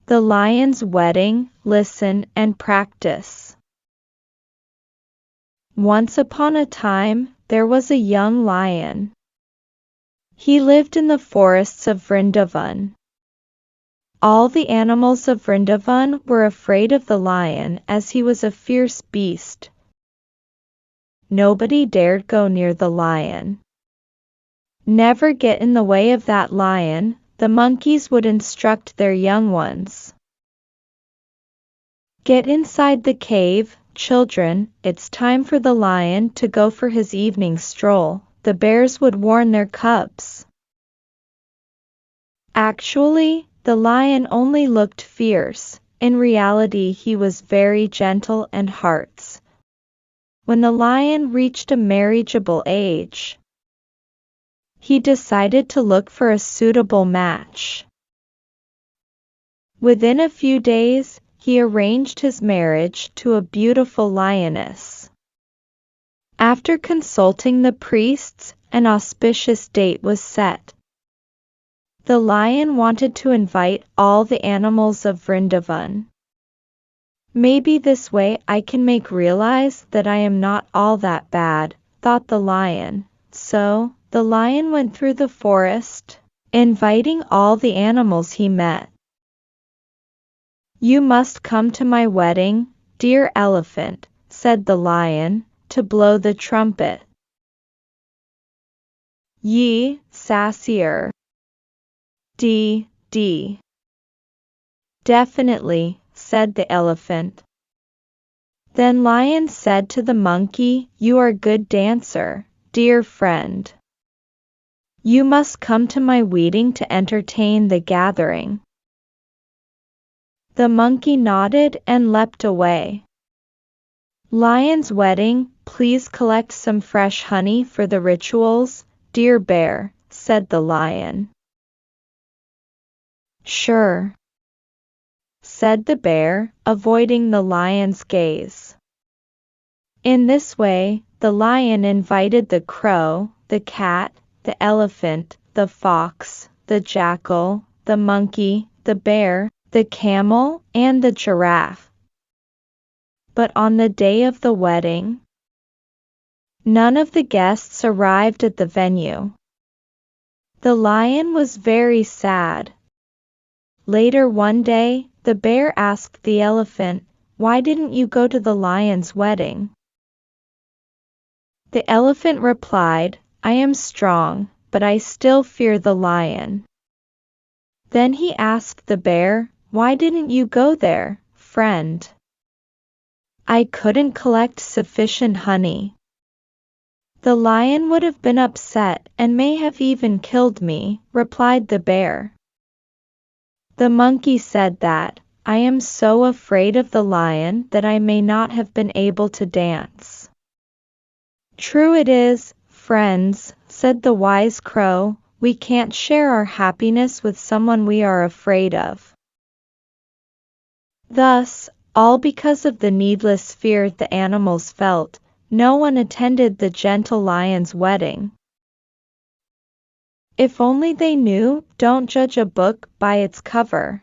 The Lion's Wedding, Listen and Practice. Once upon a time, there was a young lion. He lived in the forests of Vrindavan. All the animals of Vrindavan were afraid of the lion as he was a fierce beast. Nobody dared go near the lion. Never get in the way of that lion, the monkeys would instruct their young ones. Get inside the cave, children, it's time for the lion to go for his evening stroll, the bears would warn their cubs. Actually, the lion only looked fierce, in reality he was very gentle and hearts. When the lion reached a marriageable age, he decided to look for a suitable match. Within a few days, he arranged his marriage to a beautiful lioness. After consulting the priests, an auspicious date was set. The lion wanted to invite all the animals of Vrindavan. Maybe this way I can make realize that I am not all that bad, thought the lion. So, the lion went through the forest, inviting all the animals he met. You must come to my wedding, dear elephant, said the lion, to blow the trumpet. Ye, sassier. D. Definitely, said the elephant. Then lion said to the monkey, you are a good dancer, dear friend. You must come to my wedding to entertain the gathering. The monkey nodded and leapt away. Lion's wedding, please collect some fresh honey for the rituals, dear bear, said the lion. Sure, said the bear, avoiding the lion's gaze. In this way, the lion invited the crow, the cat, the elephant, the fox, the jackal, the monkey, the bear, the camel, and the giraffe. But on the day of the wedding, none of the guests arrived at the venue. The lion was very sad. Later one day, the bear asked the elephant, why didn't you go to the lion's wedding? The elephant replied, I am strong, but I still fear the lion. Then he asked the bear, why didn't you go there, friend? I couldn't collect sufficient honey. The lion would have been upset and may have even killed me, replied the bear. The monkey said that, I am so afraid of the lion that I may not have been able to dance. True it is, friends, said the wise crow, we can't share our happiness with someone we are afraid of. Thus, all because of the needless fear the animals felt, no one attended the gentle lion's wedding. If only they knew, don't judge a book by its cover.